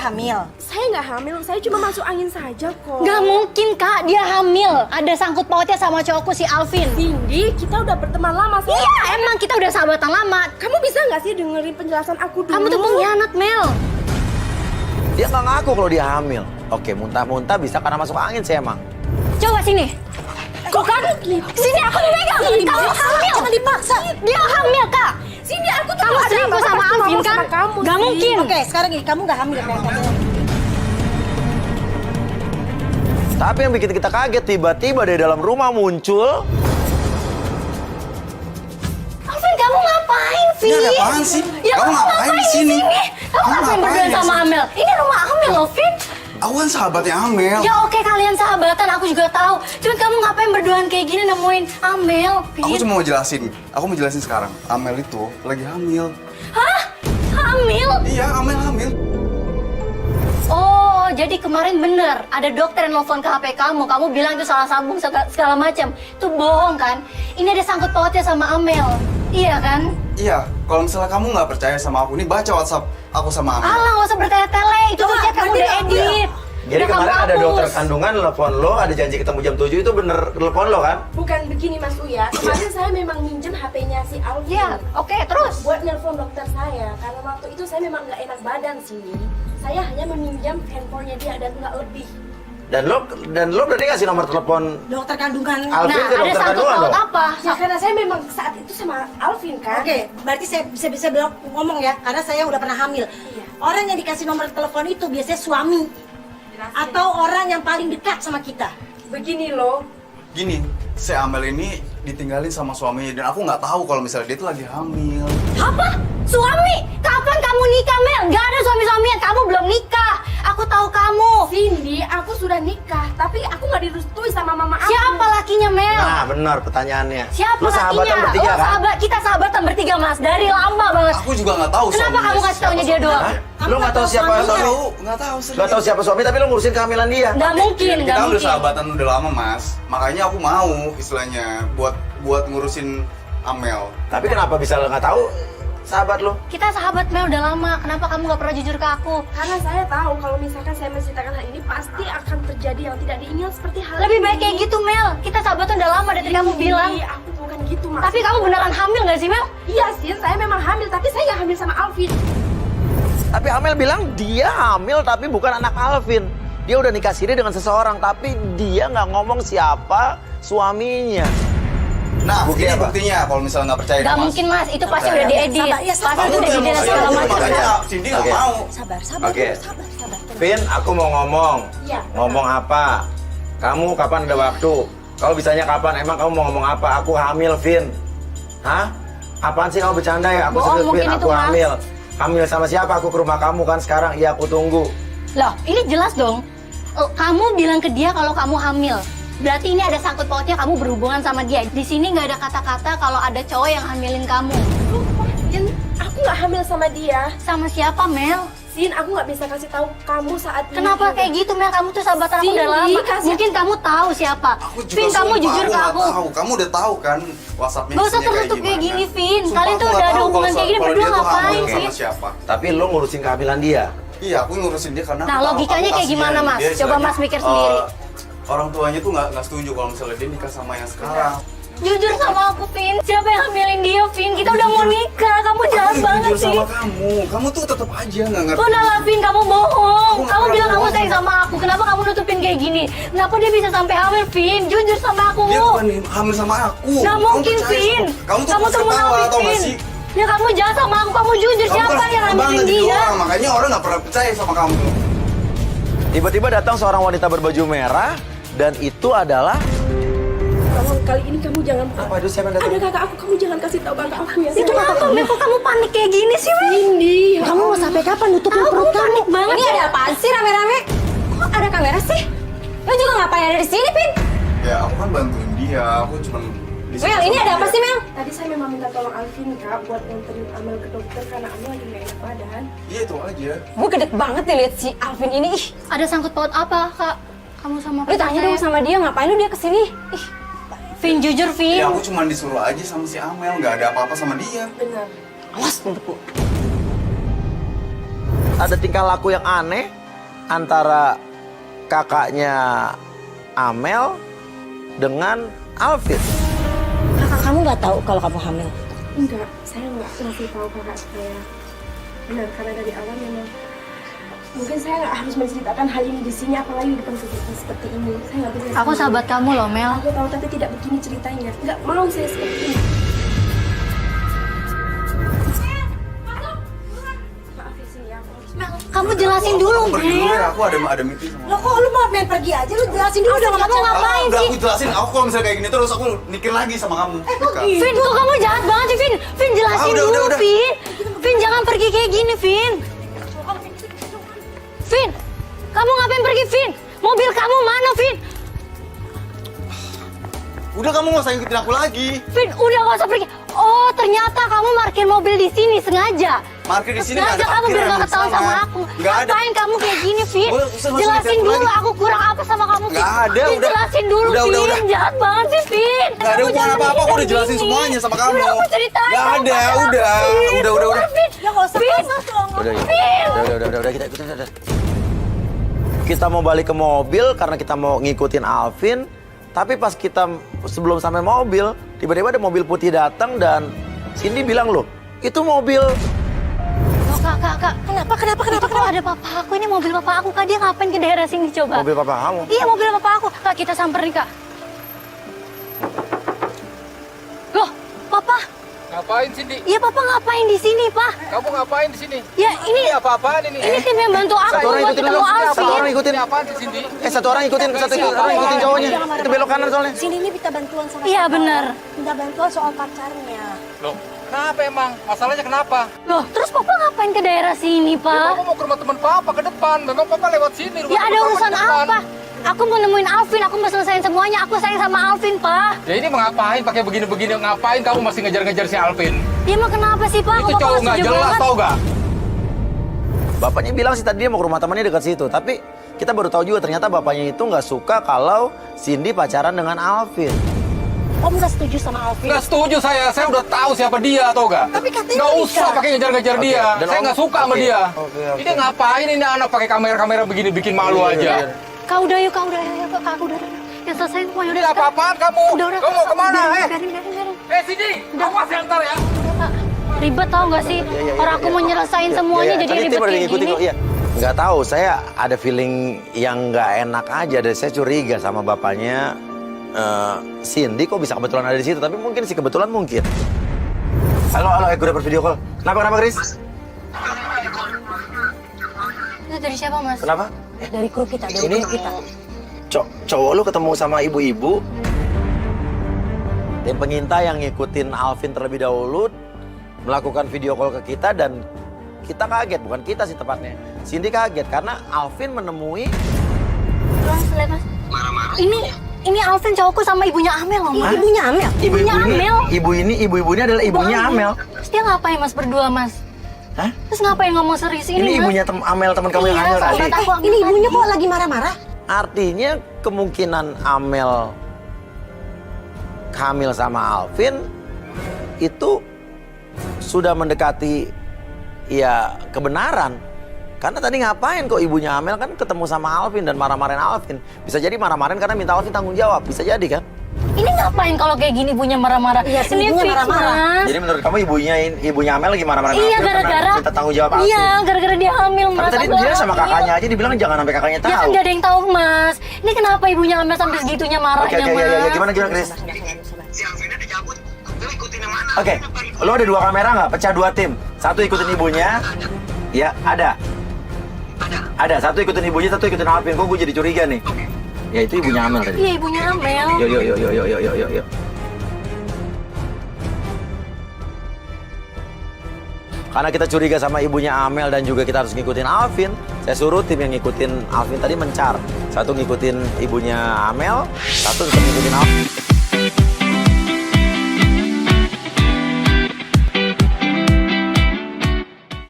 hamil? Saya nggak hamil, saya cuma masuk angin saja kok. Gak mungkin kak, dia hamil. Ada sangkut pautnya sama cowokku si Alvin. Cindy, kita udah berteman lama. Iya, emang kita udah sahabatan lama. Kamu bisa nggak sih dengerin penjelasan aku dulu? Kamu tuh pengkhianat, Mel. Dia nggak ngaku kalau dia hamil. Oke, muntah-muntah bisa karena masuk angin sih emang. Coba sini. Kok kamu gitu? Sini aku megang. Kamu hamil. Jangan dipaksa. Dia hamil, kak. Sini aku tuh Kamu nggak ada selingkuh apa-apa, sama aku Alvin ngomong kan? sama kamu, Gak Cindy. mungkin. Oke, sekarang gini, kamu nggak hamil ya kayak kamu. Tapi yang bikin kita kaget, tiba-tiba dari dalam rumah muncul. Alvin, kamu ngapain sih? Ini ada apaan sih? Ya, Kamu ngapain di sini? Kamu ngapain berdua di sama sini? Amel? Ini rumah Amel loh, Vin. Aku kan sahabatnya Amel. Ya oke, kalian sahabatan, aku juga tahu. Cuman kamu ngapain berduaan kayak gini nemuin Amel, Vin? Aku cuma mau jelasin. Aku mau jelasin sekarang. Amel itu lagi hamil. Hah? Hamil? Iya, Amel hamil. Oh, jadi kemarin bener ada dokter yang nelfon ke HP kamu. Kamu bilang itu salah sambung segala macam. Itu bohong kan? Ini ada sangkut pautnya sama Amel. Iya kan? Iya, kalau misalnya kamu nggak percaya sama aku, nih baca WhatsApp aku sama Amel. Alah, gak usah bertele-tele. Itu tuh chat kamu udah edit. Jadi Udah kamu kemarin ada hapus. dokter kandungan telepon lo, ada janji ketemu jam 7 itu bener telepon lo kan? Bukan begini Mas Uya, kemarin saya memang minjem HP-nya si Alvin. Iya, oke, terus? Buat nelpon dokter saya, karena waktu itu saya memang nggak enak badan sih. Saya hanya meminjam handphonenya dia dan nggak lebih. Dan lo berarti kasih nomor telepon Dokter kandungan. Alvin Nah, ke ada dokter sangkut kandungan paut lo? apa? Ya karena saya memang saat itu sama Alvin kan. Oke, berarti saya bisa bilang ngomong ya, karena saya udah pernah hamil. Iya. Orang yang dikasih nomor telepon itu biasanya suami atau orang yang paling dekat sama kita. Begini loh, Gini, si Amel ini ditinggalin sama suaminya dan aku nggak tahu kalau misalnya dia tuh lagi hamil. Apa? Suami? Kapan kamu nikah, Mel? Gak ada suami-suamian, kamu belum nikah. Aku tahu kamu. Cindy, aku sudah nikah, tapi aku nggak direstui sama mama aku. Siapa lakinya, Mel? Nah benar pertanyaannya. Siapa Lo sahabatan lakinya? bertiga kan? Kita sahabatan bertiga, Mas. Dari lama banget. Aku juga nggak tahu. Kenapa suaminya kamu kasih taunya dia siapa doang? suaminya. Lo nggak tahu siapa suaminya? suami? Nggak tahu. Nggak tahu siapa suami tapi lo ngurusin kehamilan dia. Nggak mungkin, Kita nggak udah mungkin. sahabatan udah lama, Mas. Makanya aku mau istilahnya buat ngurusin Amel. Tapi kenapa bisa lo nggak tahu sahabat lo? Kita sahabat, Mel, udah lama. Kenapa kamu nggak pernah jujur ke aku? Karena saya tahu kalau misalkan saya menceritakan hal ini pasti akan terjadi yang tidak diinginkan seperti hal Lebih ini. baik kayak gitu, Mel. Kita sahabatan udah lama dari kamu bilang. Iya, aku bukan gitu mas. Tapi kamu beneran hamil nggak sih, Mel? Iya sih, saya memang hamil, tapi saya nggak hamil sama Alvin. Tapi Amel bilang dia hamil tapi bukan anak Alvin. Dia udah nikah siri dengan seseorang tapi dia nggak ngomong siapa suaminya. Nah, Bukti ini apa? buktinya kalau misalnya nggak percaya. Gak Mas. mungkin, Mas. Itu pasti udah diedit. Sabar, ya, sabar. Pasti Kamu udah tuh diedit emosi segala aja, macam. makanya Cindy nggak Oke. mau. Sabar, Oke. sabar. Vin, aku mau ngomong. Iya. Ngomong apa? Kamu kapan ada waktu? Kalau bisanya kapan? Emang kamu mau ngomong apa? Aku hamil, Vin. Hah? Apaan sih kamu bercanda ya? Aku Bohong serius, Vin. mungkin Aku itu, Mas. hamil. Hamil sama siapa? Aku ke rumah kamu kan sekarang. Iya, aku tunggu. Loh, ini jelas dong. Kamu bilang ke dia kalau kamu hamil. Berarti ini ada sangkut pautnya kamu berhubungan sama dia. Di sini nggak ada kata-kata kalau ada cowok yang hamilin kamu. Sin, aku nggak hamil sama dia. Sama siapa, Mel? Sin, aku nggak bisa kasih tahu kamu saat ini. Kenapa kayak gitu, Mel? Kamu tuh sahabatan aku udah Cindy, lama. kasih- Mungkin kamu tahu siapa. Aku juga Vin, kamu sumpah, jujur ke nggak aku. tahu. Kamu udah tahu kan WhatsApp-nya Gak usah isinya tertutup kayak gini, Vin. Sumpah, Kalian aku tuh nggak udah ada tahu hubungan kalau kayak gini kalau berdua dia tuh ngapain hamil sih? sama siapa. Tapi lo ngurusin kehamilan dia. Iya, aku ngurusin dia karena Nah, aku tahu logikanya aku kayak gimana, kasihan. Mas? Dia Coba istilahnya, Mas mikir sendiri. Orang tuanya tuh nggak setuju kalau misalnya dia nikah sama yang sekarang. Jujur sama aku, Vin. Siapa yang hamilin dia, Vin? Kita udah mau nikah. Kamu jahat Aku banget jujur sih. sama kamu tuh tetap aja nggak ngerti. Udah lah, Vin, kamu bohong. Aku nggak Kamu pernah bilang kamu bohong. sayang sama aku. Kenapa kamu nutupin kayak gini? Kenapa dia bisa sampai hamil, Vin? Jujur sama aku. Dia bukan hamil sama aku. Nggak Kamu mungkin, percaya Vin. sama- Kamu tuh Kamu ketawa, munafik, tau nggak Vin. sih? Ya kamu jahat sama aku. Kamu jujur. Kamu Siapa kan yang bangga hamilin jadi dia? orang, makanya orang nggak pernah percaya sama kamu. Tiba-tiba datang seorang wanita berbaju merah dan itu adalah Tolong kali ini kamu jangan. apa itu siapa yang datang? Ada kakak aku, kamu jangan kasih tahu kakak aku ya. Itu apa, Mel? Kok kamu panik kayak gini sih, Mel? Cindy. Kamu mau sampai kapan nutupin Aku perut kamu? panik banget. Ini ada apaan sih rame-rame? Kok ada kamera sih? Lo juga ngapain ada di sini, Pin? Ya aku kan bantuin dia, aku cuma di sini Mel, ini sama ada apa dia. sih, Mel? Tadi saya memang minta tolong Alvin kak buat nganterin Amel ke dokter karena Amel lagi nggak enak badan. Iya itu aja. Gue gedek banget nih lihat si Alvin ini. Ih, Ada sangkut paut apa, Kak? Kamu sama lu tanya dong sama dia, ngapain lu dia kesini? Ih, Vin, jujur, Vin. Ya aku cuma disuruh aja sama si Amel, nggak ada apa-apa sama dia. Benar. awas mulutku. Ada tingkah laku yang aneh antara kakaknya Amel dengan Alvin. Kakak kamu nggak tahu kalau kamu hamil? Enggak, saya nggak ngasih tahu kakak saya. Benar, karena dari awal memang mungkin saya nggak harus menceritakan hal ini di sini, apalagi di depan publik seperti ini. Saya nggak bisa. Aku sahabat kamu loh, Mel. Aku tahu, tapi tidak begini ceritanya. Nggak mau saya seperti ini. Maaf ya sini, aku harus. Mel, kamu jelasin dulu, Aku pergi dulu Mel. ya, aku ada meeting sama Lo kok lu mau main pergi aja? Lu jelasin dulu dong sama kamu cewek. ngapain Enggak, sih? aku jelasin. Aku kalau misalnya kayak gini terus aku mikir lagi sama kamu. Dika. Vin, kok kamu jahat banget sih, Vin? Vin, jelasin udah, dulu, udah. Vin. Vin, jangan pergi kayak gini, Vin. Vin, kamu ngapain pergi, Vin? Mobil kamu mana, Vin? Udah, kamu nggak usah ngikutin aku lagi. Vin, udah gak usah pergi. Oh, ternyata kamu parkir mobil di sini sengaja. Parkir di sini nggak Sengaja ada kamu biar parkiran gak ketahuan bersama. sama aku. Nggak ada. Ngapain kamu kayak gini, Vin? Boleh, usah Jelasin ngikutin aku dulu, lagi. aku kurang apa sama kamu, Vin? Nggak ada, Vin, udah. jelasin dulu, Udah, Vin. udah. Jahat banget sih, Vin. Nggak ada Kamu hubungan jangan apa-apa, pergi aku udah kayak jelasin gini. semuanya sama kamu. Udah, aku ceritain. Nggak sama ada, kamu. udah. Vin, Udah. Vin. Ya nggak usah Vin. kasar dong. Udah, ya. Vin. Udah, kita ikutin. Udah. Kita mau balik ke mobil karena kita mau ngikutin Alvin. Tapi pas kita sebelum sampai mobil, tiba-tiba ada mobil putih datang dan Cindy bilang, loh, itu mobil. Loh, Kak. Kenapa? Itu kok ada papa aku, ini mobil papa aku, Kak. Dia ngapain ke daerah sini coba? Mobil papa kamu. Iya, mobil papa aku. Kak, kita samperin, Kak. Loh, papa. Ngapain Cindy? Iya, papa ngapain di sini, Pak? Kamu ngapain di sini? Ya, ini Apa-apaan ini? tim yang bantu aku Satu orang buat ikutin ketemu dulu. Satu Alvin. orang ikutin. Ini apaan sih Cindy? Satu orang ikutin cowoknya. Itu belok kanan soalnya. Sini ini minta bantuan sama Iya, siapa? benar. Minta bantuan soal pacarnya. Loh, kenapa emang? Masalahnya kenapa? Loh, terus papa ngapain ke daerah sini, Ya, Pak? Papa mau ke rumah teman Papa ke depan. Memang Papa lewat sini. rumah Ya ada teman Papa urusan ke depan. apa? Aku mau nemuin Alvin, aku mau selesaiin semuanya. Aku sayang sama Alvin, Pak. Ya ini mau ngapain pakai begini-begini? Ngapain kamu masih ngejar-ngejar si Alvin? Dia mah kenapa sih, Pak? Itu Kok Bapak cowok nggak setuju jelas banget? tau gak? Bapaknya bilang sih tadi dia mau ke rumah temannya dekat situ. Tapi kita baru tahu juga ternyata bapaknya itu nggak suka kalau Cindy pacaran dengan Alvin. Om nggak setuju sama Alvin? Nggak setuju saya udah tahu siapa dia tau gak? Tapi katanya nggak nikah. usah pakai ngejar-ngejar Oke, dia. dan Saya Om- nggak suka sama oke, dia. oke. Ini ngapain ini anak pakai kamera-kamera begini bikin malu Iya, aja? iya. Kak, udah yuk, Kak, udah udah. Ya selesai semuanya. Ini udah, Kak. apa-apaan kamu? Udah. Kamu mau kemana? Biarin. Cindy, awas ya ntar ya. Udah, Kak. Ribet tau gak sih? Iya, Orang aku mau nyelesain semuanya jadi Tadi ribet tim udah kayak ngikutin gini. kok. Iya. Nggak tahu, saya ada feeling yang nggak enak aja. Dan saya curiga sama bapaknya Cindy kok bisa kebetulan ada di situ. Tapi mungkin sih kebetulan mungkin. Halo, aku udah bervideo call. Kenapa, Chris? Itu dari siapa, Mas? Kenapa? Dari kru kita, dari Ini kru kita. cowok lu ketemu sama ibu-ibu. Tim pengintai yang ngikutin Alvin terlebih dahulu melakukan video call ke kita dan kita kaget, bukan kita sih tepatnya. Cindy kaget karena Alvin menemui Mas, lihat, Mas. Ini Alvin cowokku sama ibunya Amel loh, Mas. Ibunya Amel. Ibunya Amel. ibu ini adalah ibunya Amel. Terus dia ngapain, Mas, berdua, Mas? Hah? Terus ngapain ngomong serius ini, Ini Mas? ibunya Amel, teman kamu yang Iya, hamil tadi. sahabat aku. Ini ibunya kok lagi marah-marah? Artinya kemungkinan Amel hamil sama Alvin itu sudah mendekati ya kebenaran. Karena tadi ngapain kok ibunya Amel kan ketemu sama Alvin dan marah-marahin Alvin. Bisa jadi marah-marahin karena minta Alvin tanggung jawab. Bisa jadi kan? Ini ngapain kalau kayak gini ibunya marah-marah? Iya, si Ini ibunya fix, marah-marah. Mas. Jadi menurut kamu ibunya Amel lagi marah-marah Iya, Alvin karena gara-gara minta tanggung jawab Alvin. Iya, gara-gara dia hamil, Mas. Tapi tadi Aku dia sama hamil. kakaknya aja dibilang jangan sampai kakaknya Ya kan tahu. gak ada yang tahu, Mas. Ini kenapa ibunya Amel sampai segitunya marahnya, Oke, Mas? gimana Chris? Oke, lo ada 2 kamera nggak? Pecah 2 tim. Satu ikutin ibunya. Ya, ada. Ada, satu ikutin ibunya, satu ikutin Alvin. Kok gue jadi curiga nih? Ya itu ibunya Amel tadi. Iya, ibunya Amel. Yuk. Karena kita curiga sama ibunya Amel dan juga kita harus ngikutin Alvin, saya suruh tim yang ngikutin Alvin tadi mencar. Satu ngikutin ibunya Amel, satu tetap ngikutin Alvin.